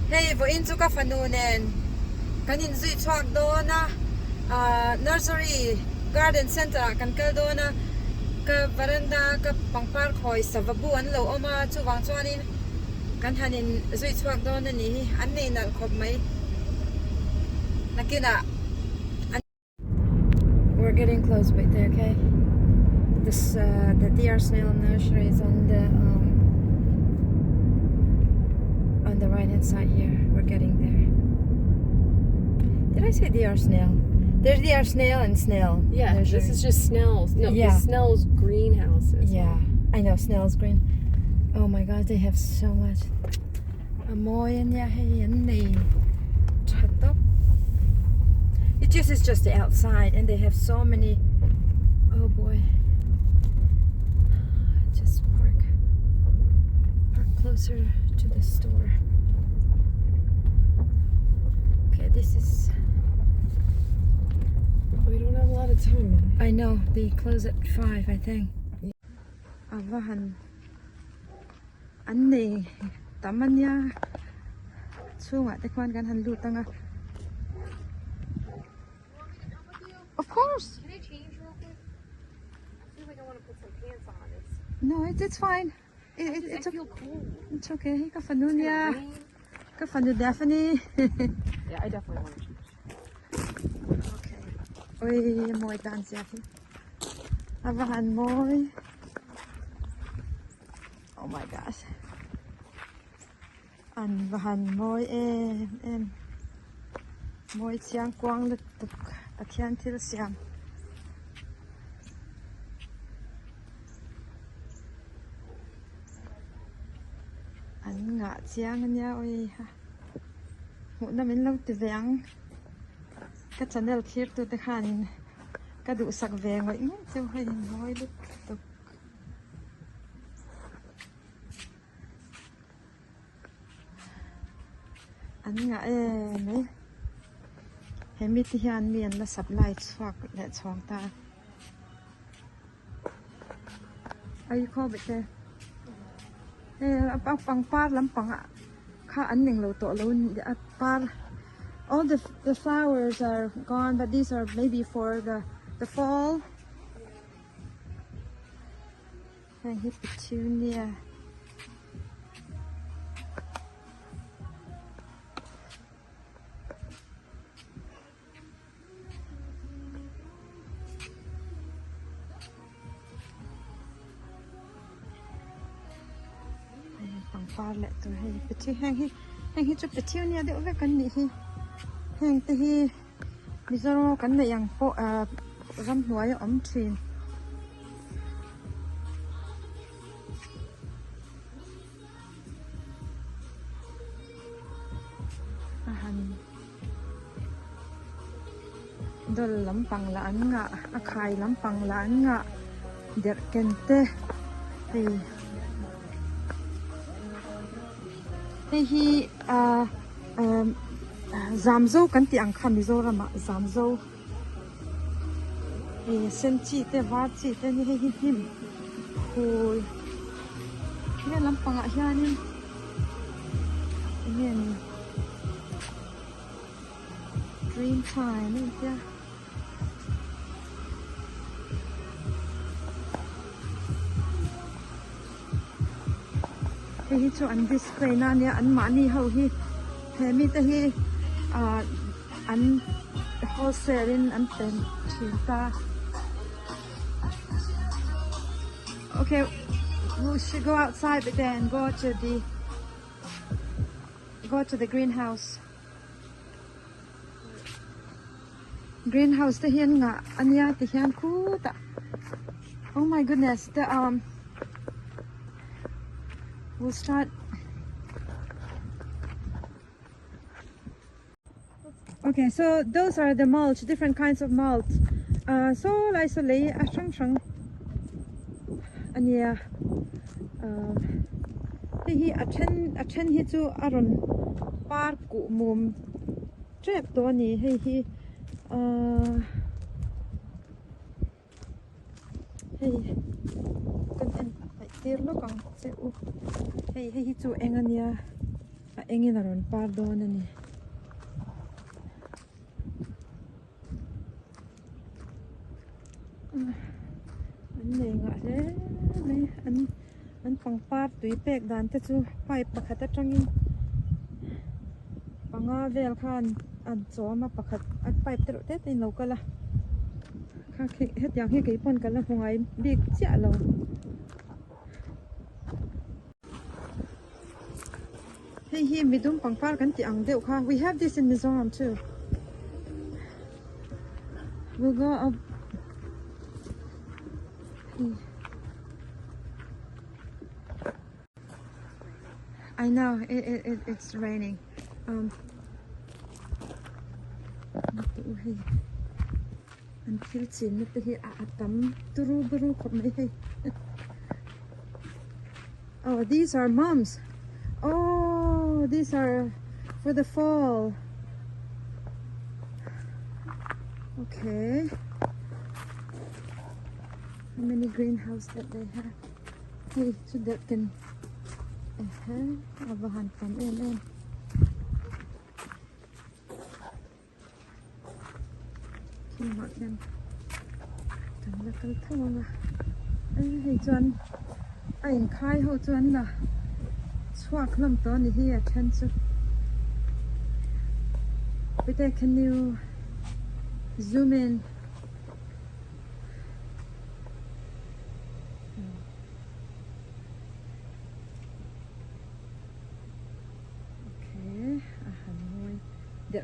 Hey, vo in chu ka fanu nen. Kanin zui chak do na nursery garden center kan kal do na ka veranda ka pangpar khoi savabu an lo oma chu wang chuanin kan hanin zui chak do na ni an nei nal khop mai nakina. We're getting close with there, okay? This the Snells Nursery is on the right hand side here. We're getting there. Did I say Snell? There's Snell and Snell. Yeah, Nursery. This is just Snells. No, Yeah. the Snells greenhouses. Yeah, I know Snell's green. Oh my God, they have so much. It just is just the outside, and they have so many. Oh boy. Just park closer to the store. Okay, this is. We don't have a lot of time. I know they close at 5, I think. Avahan. Anne tamanya. Chunga te kwan kan han lutanga. Of course. Can I change real quick? I feel like I want to put some pants on. No, it's fine. It's I feel cold. It's okay. Ka fanunya. Ka fanu Daphne. Yeah, I definitely want to change. Okay. Oi, mooi dance aquí. Avahan mooi. Oh my gosh. An vahan mooi em. Mooi chiang quang lực tục akian til siam. An ngã chiang anh nha oi ha. Một năm mình lâu từ vàng. Cái channel kia tôi đã khan cái đủ sạc vàng vậy nhé, cho hơi nói lúc tục. Anh ngã mấy hay mi thì anh miền là sập lại xoạc lại xoang ta. Ai khó bị thế? Pang par lắm pang ạ. Khá anh mình lâu tổ lâu par. All the flowers are gone, but these are maybe for the fall. And hit petunia. Pang par lệ tôi hay petunia hang hit petunia để về cái này hi. Hang te hi mizoro kan nei yang po ram hnuai om thin ahan dol lampang la an nga akhai lampang la an nga der kente hi zamzo kan ti ang khamizo rama zamzo sen chi te va chi te ni hi him khul ne lampanga hianin nen dream time ni tia hi chu an display na ne an ma ni ho hi he mi te hi an wholesale in an ten chinta. Okay, we should go outside, but then go to the greenhouse. Greenhouse te hian nga ania te hian khu ta. Oh my goodness, we'll start. Okay, so those are the mulch, different kinds of mulch. So lai so lei a chang ania hi a then hi chu aron par ku mum trep to ni hi kan en tir lo kang se u hi chu engania Engi na ron pardo na ni. Này ngạ thế này anh phẳng part tùy pek dan te chu pipe pakhat a tangin panga vel khan an choma pakhat at pipe te te in lokala kha het yang hi ke pon kala hungai big cha lo hi midum pangpar kan ti ang deuh kha we have this in Mizoram too. We'll go up. I know it's raining. Until chin to here atam turu buru khomai. Oh, these are mums. Oh, these are for the fall. Okay. How many greenhouse that they have? Hey, so that can abahan from in. Can mark them. Tầm là cái thằng à. Hey, John. Anh khai hộ John là. Swak lắm to ni here attention. But can you zoom in?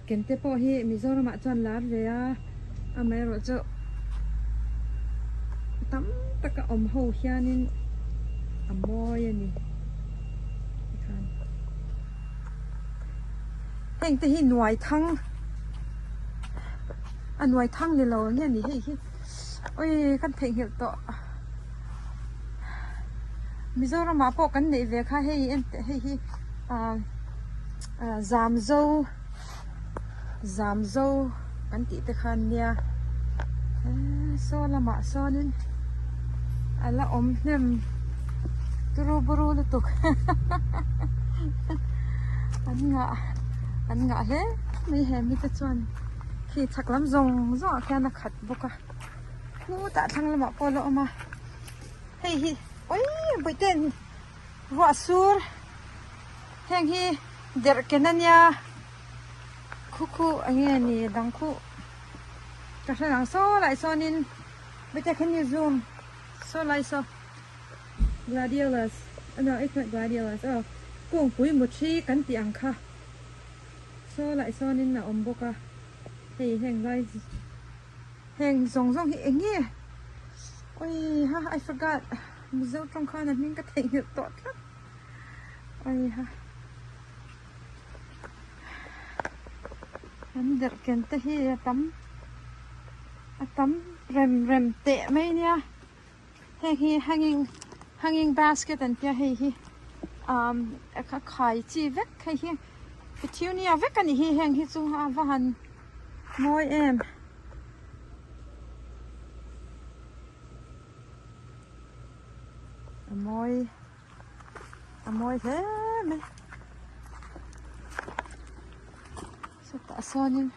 Kente po hi Mizoram ma chuan Lalrinmawii a mai ro chu tam taka om ho hianin a moi ani khan heng te hi nuai thang a nuai thang le lo nge ni hi oi kan theng hil to Mizoram ma po kan nei ve kha hei en hi zamzo kan ti te khan nia so lama sonin ala om nem turu buru lutuk an nga he mi he mi te chuan khi chak lam zong zo kha na khat boka ku ta thang lama polo ma hei hi oi boiten wa sur heng hi der kenania kuku angin ni dangku kasi lang so like so nin bete can you zoom so like so gladiolus no it's not gladiolus oh kung pui muchi kan ti ang kha so like so nin na omboka hey heng lai heng zong hi engi oi ha I forgot mizo trong kha na min ka theng hi tot oi ha Under kente hi atam rem te mai nia he hanging basket and pia hi a khai chi vek hi petunia vek ani hi heng hi chu ha van moi em a moi he me tak sonin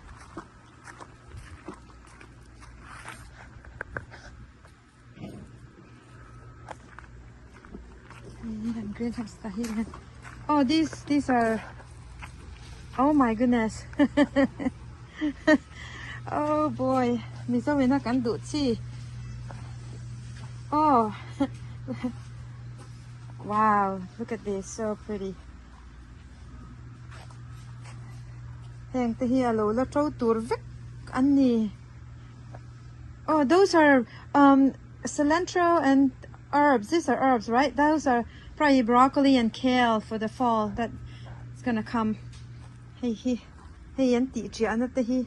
greenhouse here. Oh, these are, oh my goodness. Oh boy, miso wina kan du chi. Oh, wow, look at this, so pretty. Heng te hi alo la trâu tur vek ani. Oh, those are cilantro and herbs. These are herbs, right? Those are probably broccoli and kale for the fall. That's gonna come. Hey, auntie, hi.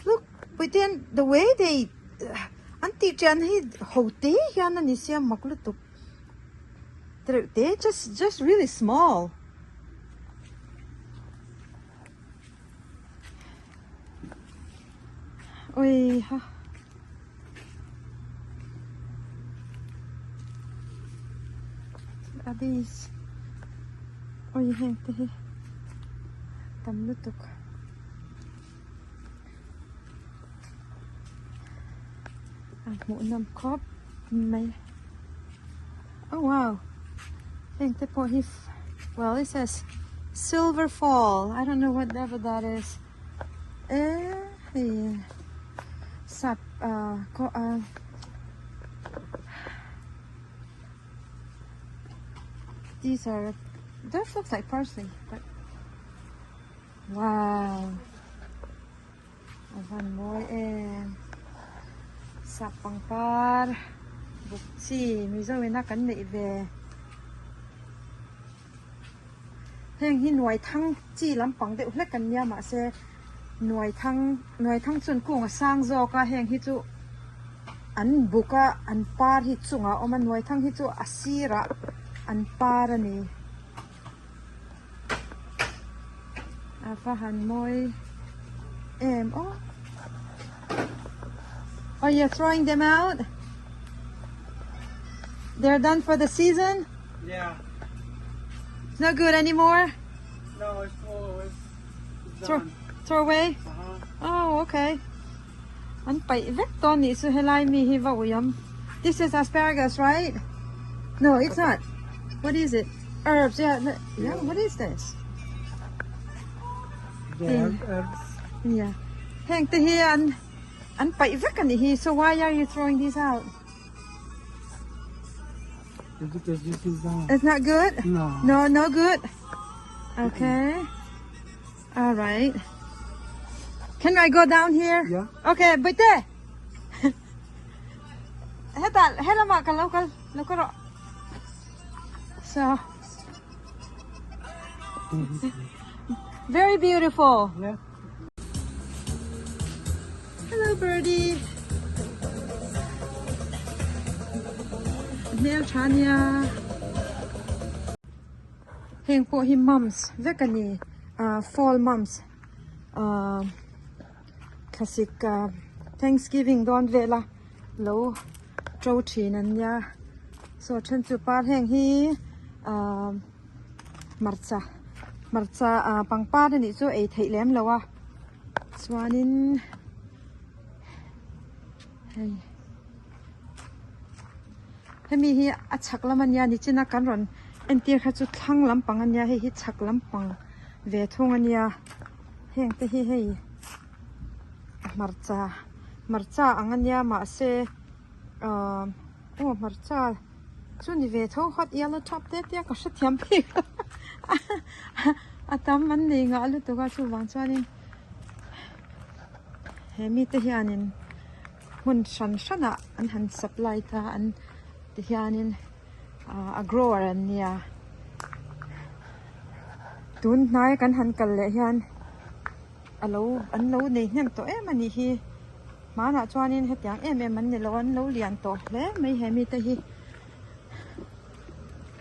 Look, but then the way they auntie Jan hi hote yana nisya maklutuk. They're just really small. Oi ha. Are these? Ôi hèn tê tầm lút tục. Mũ nằm khóp mày. Oh wow. Hèn tê po hif. Well, it says Silver Fall. I don't know whatever that is. Sap these are, this looks like parsley, but wow. One more and sap pang par buk chi mi zo na kan nei ve heng hi nuai thang chi lampang de hlek kan nia ma se nuai thang chun kung sang zo ka heng hi chu an buka an par hi chunga oma nuai thang hi chu asira an par ani afa han moi oh, you're throwing them out? They're done for the season? Yeah. It's not good anymore? No, it's full. It's Throw, done. throw away? Oh, okay. This is asparagus, right? No, it's not. What is it? Herbs, yeah. Yeah, what is this? Herbs. Yeah. Hang to here and so why are you throwing these out? Because this is done. It's not good? No. No, no good? Okay. All right. Can I go down here? Yeah. Okay, but there. So, very beautiful. Yeah. Hello, birdie. Nurseryah. Heng po him mums. Vekani fall mums. Classic Thanksgiving don vela low trâu chín anh ya. So chân chu par heng hi marcha pang pa ni chu ei thei lem lawa. Swanin hey hemi hi a chak lam ania ni china kan ron entir kha chu thlang lam pang ania hi chak lam pang ve thong ania heng te hi hei marcha angania ma se marcha chu ni ve thong hot yellow top te te ka hretiam pi atam man nei nga lu to ga chu wang chuanin hemi te hianin hun shana an han supply ta an te hianin a grower an nia tun nai kan han kal le hian an lo nei hnem to em ani hi mana chuanin hetiang em an ni lo an lo lian to hle mai hemi te hi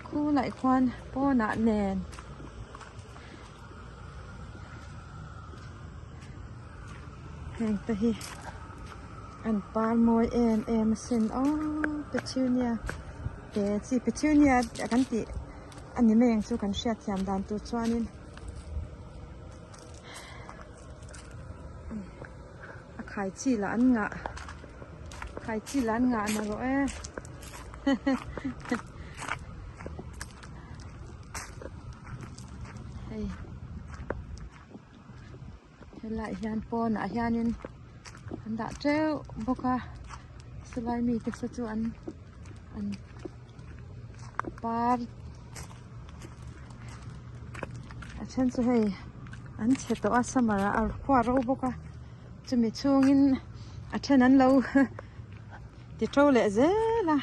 khu lai khwan po na nen heng te hi an par moi em sin petunia te chi petunia kan ti ani meng chu kan hriat thiam dan tu chuanin a khai chi la an nga na ro hey lại hian pon a hianin an da treu boka salai mi te chu an par a chen chu hei an che to a samara ar khwa ro boka chumi chungin a then an lo ti tro le zela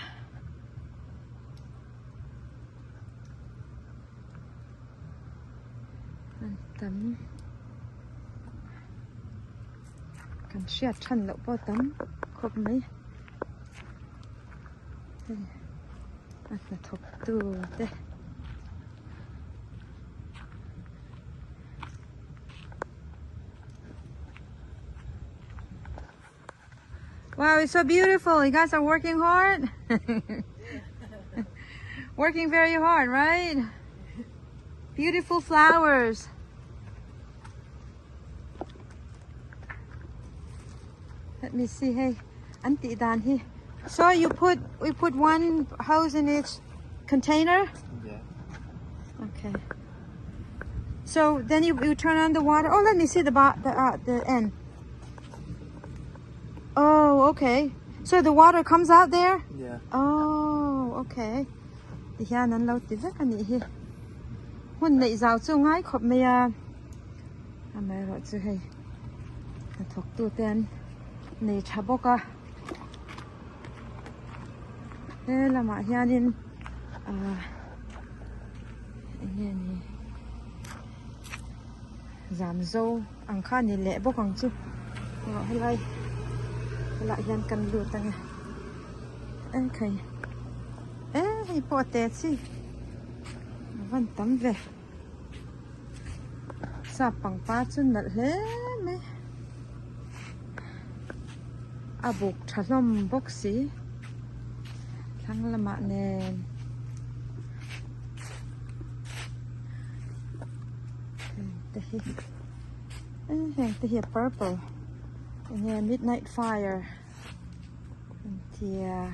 an tam kan hriat than lo po tam khop mai at na thok tu te wow, it's so beautiful. You guys are working hard. Working very hard, right? Beautiful flowers. Let me see. Hey, Auntie Dan here. So we put one hose in each container. Yeah. Okay. So then you turn on the water. Oh, let me see the end. Oh, okay. So the water comes out there. Yeah. Oh, okay. Thì ha nên lâu tí rất là nhỉ hi. Hôm nay giáo chú ngay khop mày à. Mày rồi chú hay. Thuộc tu tên này chả bốc à. Đây là mà hiền nên nghe nè. Giảm dâu ăn khá nè lẹ bốc bằng chú. Rồi lại hiền cần lụt tăng à. Okay. Hey, poate si. Vẫn tắm về. Sa bằng pa chun nal he me. Abuk thalom boxi. Thang lama nen. Here purple. And here midnight fire. And here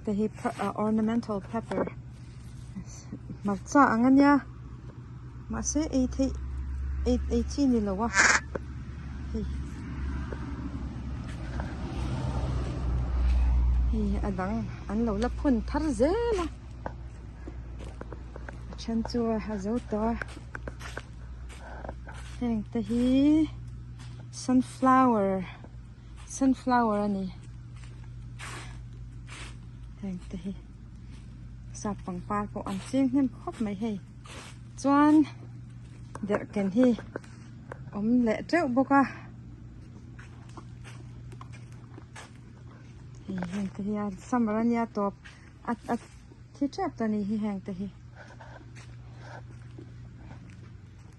the ornamental pepper. Matcha angan ya. Mase 80 ni lawa. Hi adang an lo la phun thar zela. Chan chu hazo to. Hang the hi sunflower ani. Hang the hi sap pang par po an ching nem khop mai hei chuan der ken hi le treu boka hi hang the hi samarania top at thi trap tani hi hang the hi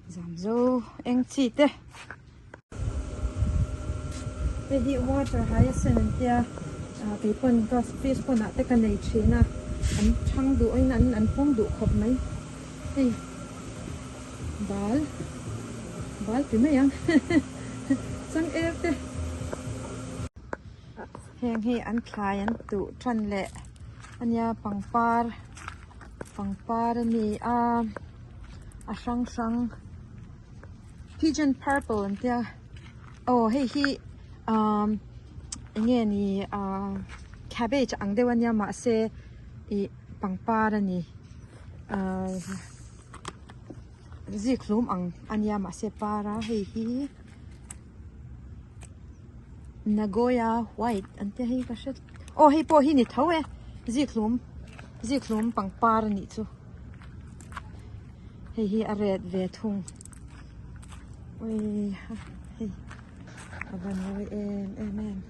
zamzo eng chi te hi water hyacinth ya people got fish pon at the kanai china an chang du oin an pong du khop mai hey bal pi mai yang sang ef te heng hi an thlai an tu than le anya pangpar ni a sang pigeon purple an tia oh hey hi nghe ni cabbage ang dewan ya ma se I pangpar ni ziklum ang anya ma se para hi Nagoya white ante hi ka shet oh hi po hi ni thawe ziklum pangpar ni chu hi a red ve thung oi hi avan oi em